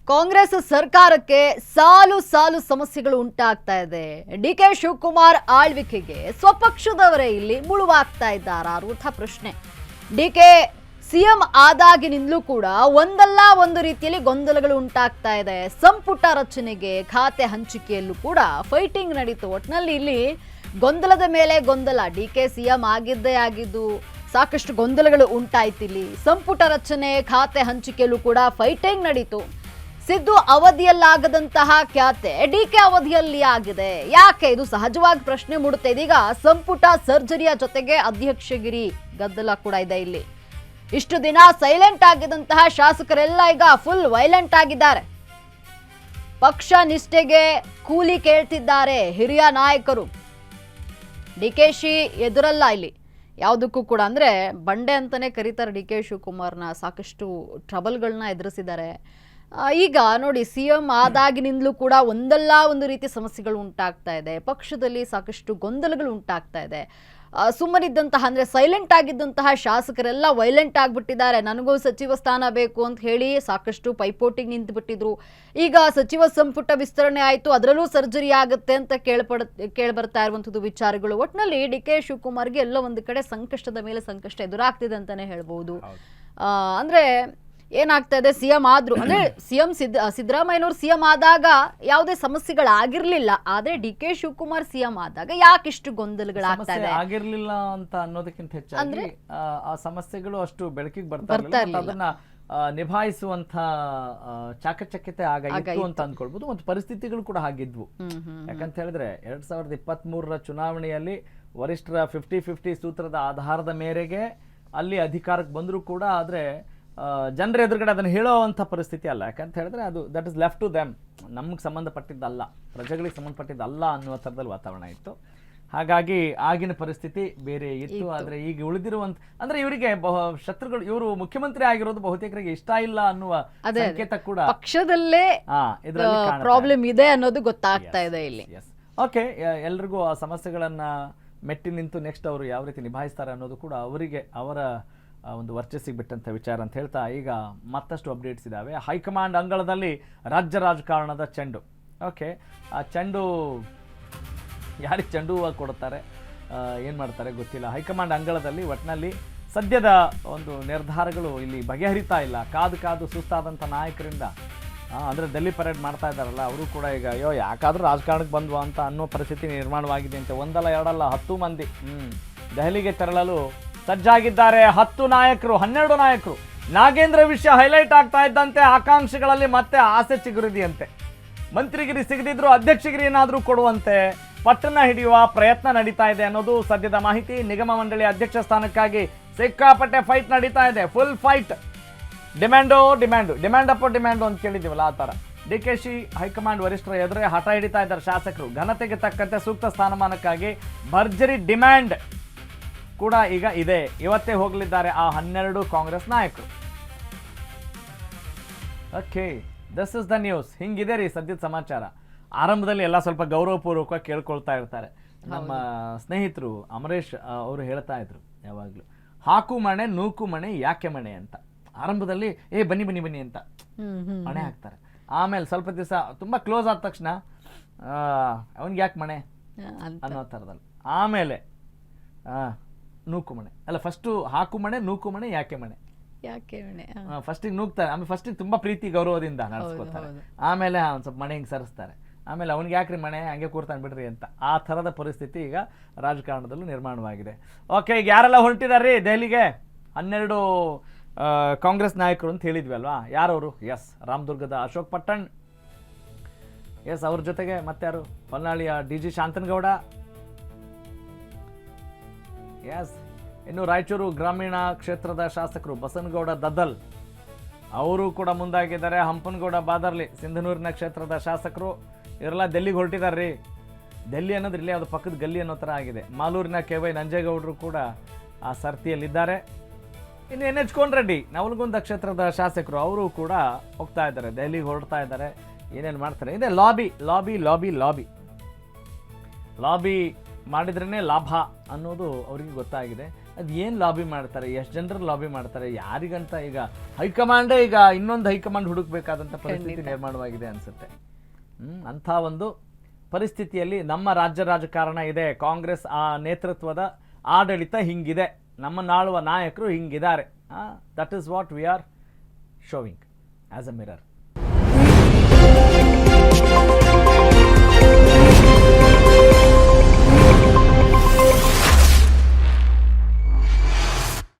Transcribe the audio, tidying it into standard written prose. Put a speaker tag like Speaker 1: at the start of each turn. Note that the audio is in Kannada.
Speaker 1: ಕಾಂಗ್ರೆಸ್ ಸರ್ಕಾರಕ್ಕೆ ಸಾಲು ಸಾಲು ಸಮಸ್ಯೆಗಳು ಉಂಟಾಗ್ತಾ ಇದೆ. ಡಿಕೆ ಶಿವಕುಮಾರ್ ಆಳ್ವಿಕೆಗೆ ಸ್ವಪಕ್ಷದವರೇ ಇಲ್ಲಿ ಮುಳುವಾಗ್ತಾ ಇದ್ದಾರಾ ಅನ್ನುವಂಥ ಪ್ರಶ್ನೆ. ಡಿಕೆ ಸಿಎಂ ಆದಾಗಿನಿಂದಲೂ ಕೂಡ ಒಂದಲ್ಲ ಒಂದು ರೀತಿಯಲ್ಲಿ ಗೊಂದಲಗಳು ಉಂಟಾಗ್ತಾ ಇದೆ. ಸಂಪುಟ ರಚನೆಗೆ ಖಾತೆ ಹಂಚಿಕೆಯಲ್ಲೂ ಕೂಡ ಫೈಟಿಂಗ್ ನಡೀತು. ಒಟ್ಟಿನಲ್ಲಿ ಇಲ್ಲಿ ಗೊಂದಲದ ಮೇಲೆ ಗೊಂದಲ. ಡಿಕೆ ಸಿಎಂ ಆಗಿದ್ದೇ ಆಗಿದ್ದು ಸಾಕಷ್ಟು ಗೊಂದಲಗಳು ಉಂಟಾಯ್ತಿಲ್ಲಿ. ಸಂಪುಟ ರಚನೆ ಖಾತೆ ಹಂಚಿಕೆಯಲ್ಲೂ ಕೂಡ ಫೈಟಿಂಗ್ ನಡೀತು. ಸಿದ್ದು ಅವಧಿಯಲ್ಲಾಗದಂತಹ ಖ್ಯಾತೆ ಡಿಕೆ ಅವಧಿಯಲ್ಲಿ ಆಗಿದೆ. ಯಾಕೆ? ಇದು ಸಹಜವಾಗಿ ಪ್ರಶ್ನೆ ಮೂಡುತ್ತೆ. ಇದೀಗ ಸಂಪುಟ ಸರ್ಜರಿಯ ಜೊತೆಗೆ ಅಧ್ಯಕ್ಷಗಿರಿ ಗದ್ದಲ ಕೂಡ ಇದೆ ಇಲ್ಲಿ. ಇಷ್ಟು ದಿನ ಸೈಲೆಂಟ್ ಆಗಿದ್ದಂತಹ ಶಾಸಕರೆಲ್ಲ ಈಗ ಫುಲ್ ವೈಲೆಂಟ್ ಆಗಿದ್ದಾರೆ. ಪಕ್ಷ ನಿಷ್ಠೆಗೆ ಕೂಲಿ ಕೇಳ್ತಿದ್ದಾರೆ ಹಿರಿಯ ನಾಯಕರು. ಡಿಕೆಶಿ ಎದುರಲ್ಲ ಇಲ್ಲಿ ಯಾವುದಕ್ಕೂ ಕೂಡ. ಅಂದ್ರೆ ಬಂಡೆ ಅಂತಾನೆ ಕರೀತಾರೆ ಡಿಕೆ ಶಿವಕುಮಾರ್ನ. ಸಾಕಷ್ಟು ಟ್ರಬಲ್ಗಳನ್ನ ಎದುರಿಸಿದ್ದಾರೆ. ಈಗ ನೋಡಿ, ಸಿಎಂ ಆದಾಗಿನಿಂದಲೂ ಕೂಡ ಒಂದಲ್ಲ ಒಂದು ರೀತಿ ಸಮಸ್ಯೆಗಳು ಉಂಟಾಗ್ತಾ ಇದೆ. ಪಕ್ಷದಲ್ಲಿ ಸಾಕಷ್ಟು ಗೊಂದಲಗಳು ಉಂಟಾಗ್ತಾ ಇದೆ. ಸುಮ್ಮನಿದ್ದಂತಹ ಅಂದ್ರೆ ಸೈಲೆಂಟ್ ಆಗಿದ್ದಂತಹ ಶಾಸಕರೆಲ್ಲ ವೈಲೆಂಟ್ ಆಗ್ಬಿಟ್ಟಿದ್ದಾರೆ. ನನಗೂ ಸಚಿವ ಸ್ಥಾನ ಬೇಕು ಅಂತ ಹೇಳಿ ಸಾಕಷ್ಟು ಪೈಪೋಟಿಗೆ ನಿಂತುಬಿಟ್ಟಿದ್ರು. ಈಗ ಸಚಿವ ಸಂಪುಟ ವಿಸ್ತರಣೆ ಆಯಿತು, ಅದರಲ್ಲೂ ಸರ್ಜರಿ ಆಗುತ್ತೆ ಅಂತ ಕೇಳ್ಬರ್ತಾ ಇರುವಂಥದ್ದು ವಿಚಾರಗಳು. ಒಟ್ಟಿನಲ್ಲಿ ಡಿ ಕೆ ಶಿವಕುಮಾರ್ಗೆ ಎಲ್ಲೋ ಒಂದು ಕಡೆ ಸಂಕಷ್ಟದ ಮೇಲೆ ಸಂಕಷ್ಟ ಎದುರಾಗ್ತಿದೆ ಅಂತಾನೆ ಹೇಳ್ಬೋದು. ಅಂದ್ರೆ ಏನಾಗ್ತಾ ಇದೆ, ಸಿಎಂ ಆದ್ರು ಅಂದ್ರೆ ಸಿಎಂ ಸಿದ್ದರಾಮಯ್ಯನವರು ಸಿಎಂ ಆದಾಗ ಯಾವುದೇ ಸಮಸ್ಯೆಗಳಾಗಿರ್ಲಿಲ್ಲ. ಆದ್ರೆ ಡಿ ಕೆ ಶಿವಕುಮಾರ್ ಸಿಎಂ ಆದಾಗ ಯಾಕಿಷ್ಟು ಗೊಂದಲಗಳಾಗ್ತಾ ಇದೆ?
Speaker 2: ಆಗಿರ್ಲಿಲ್ಲ ಅಂತ ಅನ್ನೋದಕ್ಕಿಂತ ಹೆಚ್ಚಾಗಿ ಆ ಸಮಸ್ಯೆಗಳು ಅಷ್ಟು ಬೆಳಕಿಗೆ ಬರ್ತಾ ಇರಲಿಲ್ಲ. ಅದನ್ನ ನಿಭಾಯಿಸುವಂತ ಚಾಕಚಕ್ಯತೆ ಆಗಿತ್ತು ಅಂತ ಅಂದ್ಕೊಳ್ಬಹುದು. ಮತ್ತು ಪರಿಸ್ಥಿತಿಗಳು ಕೂಡ ಹಾಗಿದ್ವು. ಯಾಕಂತ ಹೇಳಿದ್ರೆ 2023 ಚುನಾವಣೆಯಲ್ಲಿ ವರಿಷ್ಠರ 50-50 ಸೂತ್ರದ ಆಧಾರದ ಮೇರೆಗೆ ಅಲ್ಲಿ ಅಧಿಕಾರಕ್ಕೆ ಬಂದರೂ ಕೂಡ ಆದ್ರೆ ಜನರ ಎದುರುಗಡೆ ಅದನ್ನು ಹೇಳೋವಂಥ ಪರಿಸ್ಥಿತಿ ಅಲ್ಲ. ಯಾಕಂತ ಹೇಳಿದ್ರೆ ಅದು that is left to them, ನಮ್ಗೆ ಸಂಬಂಧಪಟ್ಟಿದ್ದಲ್ಲ, ಪ್ರಜೆಗಳಿಗೆ ಸಂಬಂಧಪಟ್ಟಿದ್ದಲ್ಲ ಅನ್ನುವ ಥರದಲ್ಲಿ ವಾತಾವರಣ ಇತ್ತು. ಹಾಗಾಗಿ ಆಗಿನ ಪರಿಸ್ಥಿತಿ ಬೇರೆ ಇತ್ತು. ಆದ್ರೆ ಈಗ ಉಳಿದಿರುವಂತ ಅಂದ್ರೆ ಇವರಿಗೆ ಶತ್ರುಗಳು, ಇವರು ಮುಖ್ಯಮಂತ್ರಿ ಆಗಿರೋದು ಬಹುತೇಕರಿಗೆ ಇಷ್ಟ ಇಲ್ಲ ಅನ್ನುವ ಸಂಕೇತ ಕೂಡ
Speaker 1: ಪಕ್ಷದಲ್ಲೇ ಪ್ರಾಬ್ಲಮ್ ಇದೆ ಅನ್ನೋದು ಗೊತ್ತಾಗ್ತಾ ಇದೆ ಇಲ್ಲಿ.
Speaker 2: ಓಕೆ, ಎಲ್ರಿಗೂ ಆ ಸಮಸ್ಯೆಗಳನ್ನ ಮೆಟ್ಟಿ ನಿಂತು ನೆಕ್ಸ್ಟ್ ಅವರು ಯಾವ ರೀತಿ ನಿಭಾಯಿಸ್ತಾರೆ ಅನ್ನೋದು ಕೂಡ ಅವರಿಗೆ ಅವರ ಒಂದು ವರ್ಚಸ್ಸಿಗೆ ಬಿಟ್ಟಂಥ ವಿಚಾರ ಅಂತ ಹೇಳ್ತಾ ಈಗ ಮತ್ತಷ್ಟು ಅಪ್ಡೇಟ್ಸ್ ಇದ್ದಾವೆ. ಹೈಕಮಾಂಡ್ ಅಂಗಳದಲ್ಲಿ ರಾಜ್ಯ ರಾಜಕಾರಣದ ಚೆಂಡು. ಓಕೆ, ಆ ಚೆಂಡು ಯಾರಿಗೆ ಚೆಂಡು ಹೂವು ಕೊಡ್ತಾರೆ, ಏನು ಮಾಡ್ತಾರೆ ಗೊತ್ತಿಲ್ಲ. ಹೈಕಮಾಂಡ್ ಅಂಗಳದಲ್ಲಿ ಒಟ್ಟಿನಲ್ಲಿ ಸದ್ಯದ ಒಂದು ನಿರ್ಧಾರಗಳು ಇಲ್ಲಿ ಬಗೆಹರಿತಾ ಇಲ್ಲ. ಕಾದು ಕಾದು ಸುಸ್ತಾದಂಥ ನಾಯಕರಿಂದ ಅಂದರೆ ಡೆಲ್ಲಿ ಪರೇಡ್ ಮಾಡ್ತಾ ಇದ್ದಾರಲ್ಲ, ಅವರು ಕೂಡ ಈಗ ಅಯ್ಯೋ ಯಾಕಾದರೂ ರಾಜಕಾರಣಕ್ಕೆ ಬಂದ್ವಾ ಅಂತ ಅನ್ನೋ ಪರಿಸ್ಥಿತಿ ನಿರ್ಮಾಣವಾಗಿದೆ ಅಂತ. ಒಂದಲ್ಲ ಎರಡಲ್ಲ 10 ಮಂದಿ ದೆಹಲಿಗೆ ತೆರಳಲು ಸಜ್ಜಾಗಿದ್ದಾರೆ. 10 ನಾಯಕರು, 12 ನಾಯಕರು. ನಾಗೇಂದ್ರ ವಿಷಯ ಹೈಲೈಟ್ ಆಗ್ತಾ ಇದ್ದಂತೆ ಆಕಾಂಕ್ಷಿಗಳಲ್ಲಿ ಮತ್ತೆ ಆಸೆ ಚಿಗುರಿದೆಯಂತೆ. ಮಂತ್ರಿಗಿರಿ ಸಿಗದಿದ್ರು ಅಧ್ಯಕ್ಷಗಿರಿ ಏನಾದರೂ ಕೊಡುವಂತೆ ಪಟ್ಟಣ ಹಿಡಿಯುವ ಪ್ರಯತ್ನ ನಡೀತಾ ಇದೆ ಅನ್ನೋದು ಸದ್ಯದ ಮಾಹಿತಿ. ನಿಗಮ ಮಂಡಳಿ ಅಧ್ಯಕ್ಷ ಸ್ಥಾನಕ್ಕಾಗಿ ಸಿಕ್ಕಾಪಟ್ಟೆ ಫೈಟ್ ನಡೀತಾ ಇದೆ. Full fight. ಡಿಮ್ಯಾಂಡ್ ಅಪ್ಪ ಡಿಮ್ಯಾಂಡು ಅಂತ ಕೇಳಿದ್ದೀವಲ್ಲ, ಆ ಥರ. ಡಿಕೆಶಿ ಹೈಕಮಾಂಡ್ ವರಿಷ್ಠರ ಎದುರೇ ಹಠ ಹಿಡಿತಾ ಇದ್ದಾರೆ ಶಾಸಕರು. ಘನತೆಗೆ ತಕ್ಕಂತೆ ಸೂಕ್ತ ಸ್ಥಾನಮಾನಕ್ಕಾಗಿ ಭರ್ಜರಿ ಡಿಮ್ಯಾಂಡ್ ಕೂಡ ಈಗ ಇದೆ. ಇವತ್ತೇ ಹೋಗಲಿದ್ದಾರೆ ಆ 12 ಕಾಂಗ್ರೆಸ್ ನಾಯಕರು. Okay, this is the news. ಹಿಂಗಿದೆ ರೀ ಸದ್ಯದ ಸಮಾಚಾರ. ಆರಂಭದಲ್ಲಿ ಎಲ್ಲ ಸ್ವಲ್ಪ ಗೌರವಪೂರ್ವಕವಾಗಿ ಕೇಳ್ಕೊಳ್ತಾ ಇರ್ತಾರೆ. ನಮ್ಮ ಸ್ನೇಹಿತರು ಅಮರೇಶ್ ಅವರು ಹೇಳ್ತಾ ಇದ್ರು ಯಾವಾಗಲೂ, ಹಾಕು ಮಣೆ ನೂಕು ಮಣೆ ಯಾಕೆ ಮಣೆ ಅಂತ. ಆರಂಭದಲ್ಲಿ ಬನ್ನಿ ಅಂತ ಮಣೆ ಹಾಕ್ತಾರೆ. ಆಮೇಲೆ ಸ್ವಲ್ಪ ದಿವಸ ತುಂಬಾ ಕ್ಲೋಸ್ ಆದ ತಕ್ಷಣ ಅವನ್ಗೆ ಯಾಕೆ ಮಣೆ ಅನ್ನೋ ಥರದಲ್ಲಿ. ಆಮೇಲೆ ನೂಕು ಮಣೆ ಅಲ್ಲ, ಫಸ್ಟು ಹಾಕು ಮಣೆ ನೂಕು ಮಣೆ ಯಾಕೆ ಮಣೆ ಫಸ್ಟಿಗೆ ನೂಕ್ತಾರೆ. ಆಮೇಲೆ ಫಸ್ಟಿಗೆ ತುಂಬಾ ಪ್ರೀತಿ ಗೌರವದಿಂದ ನಡೆಸ್ಕೊತಾರೆ. ಆಮೇಲೆ ಒಂದು ಸ್ವಲ್ಪ ಮಣೆ ಹಿಂಗೆ ಸರಿಸ್ತಾರೆ. ಆಮೇಲೆ ಅವ್ನಿಗೆ ಯಾಕ್ರಿ ಮಣೆ ಹಂಗೆ ಕೂರ್ತಾನೆ ಬಿಡ್ರಿ ಅಂತ. ಆ ಥರದ ಪರಿಸ್ಥಿತಿ ಈಗ ರಾಜಕಾರಣದಲ್ಲೂ ನಿರ್ಮಾಣವಾಗಿದೆ. ಓಕೆ, ಈಗ ಯಾರೆಲ್ಲ ಹೊರಟಿದಾರ್ರಿ ದೆಹಲಿಗೆ? 12 ಕಾಂಗ್ರೆಸ್ ನಾಯಕರು ಅಂತ ಹೇಳಿದ್ವಿ ಅಲ್ವಾ. ಯಾರವರು? ಎಸ್, ರಾಮದುರ್ಗದ ಅಶೋಕ್ ಪಟ್ಟಣ್, ಎಸ್, ಅವ್ರ ಜೊತೆಗೆ ಮತ್ತಾರು? ಹೊನ್ನಾಳಿಯ DG ಶಾಂತನಗೌಡ, ಎಸ್. ಇನ್ನು ರಾಯಚೂರು ಗ್ರಾಮೀಣ ಕ್ಷೇತ್ರದ ಶಾಸಕರು ಬಸನಗೌಡ ದದ್ದಲ್, ಅವರು ಕೂಡ ಮುಂದಾಗಿದ್ದಾರೆ. ಹಂಪನಗೌಡ ಬಾದರ್ಲಿ ಸಿಂಧನೂರಿನ ಕ್ಷೇತ್ರದ ಶಾಸಕರು, ಇವರೆಲ್ಲ ಡೆಲ್ಲಿಗೆ ಹೊರಟಿದಾರ್ರಿ. ಡೆಲ್ಲಿ ಅನ್ನೋದು ಇಲ್ಲಿ ಅದು ಪಕ್ಕದ ಗಲ್ಲಿ ಅನ್ನೋ ಥರ ಆಗಿದೆ. ಮಾಲೂರಿನ KY ನಂಜೇಗೌಡರು ಕೂಡ ಆ ಸರ್ತಿಯಲ್ಲಿದ್ದಾರೆ. ಇನ್ನು NH ಕೋನರೆಡ್ಡಿ ನವಲಗುಂದ ಕ್ಷೇತ್ರದ ಶಾಸಕರು, ಅವರು ಕೂಡ ಹೋಗ್ತಾ ಇದ್ದಾರೆ, ದೆಹಲಿಗೆ ಹೊರಡ್ತಾ ಇದ್ದಾರೆ. ಏನೇನು ಮಾಡ್ತಾರೆ ಇದೆ lobby lobby lobby lobby lobby ಮಾಡಿದ್ರೇ ಲಾಭ ಅನ್ನೋದು ಅವರಿಗೆ ಗೊತ್ತಾಗಿದೆ. ಅದು ಏನು ಲಾಬಿ ಮಾಡ್ತಾರೆ, ಎಷ್ಟು ಜನರು ಲಾಬಿ ಮಾಡ್ತಾರೆ, ಯಾರಿಗಂತ ಈಗ ಹೈಕಮಾಂಡೇ ಈಗ ಇನ್ನೊಂದು ಹೈಕಮಾಂಡ್ ಹುಡುಕ್ಬೇಕಾದಂಥ ಪರಿಸ್ಥಿತಿ ನಿರ್ಮಾಣವಾಗಿದೆ ಅನಿಸುತ್ತೆ. ಅಂಥ ಒಂದು ಪರಿಸ್ಥಿತಿಯಲ್ಲಿ ನಮ್ಮ ರಾಜ್ಯ ರಾಜಕಾರಣ ಇದೆ. ಕಾಂಗ್ರೆಸ್ ಆ ನೇತೃತ್ವದ ಆಡಳಿತ ಹಿಂಗಿದೆ, ನಮ್ಮನ್ನಾಳುವ ನಾಯಕರು ಹಿಂಗಿದ್ದಾರೆ. That is what we are showing as a mirror.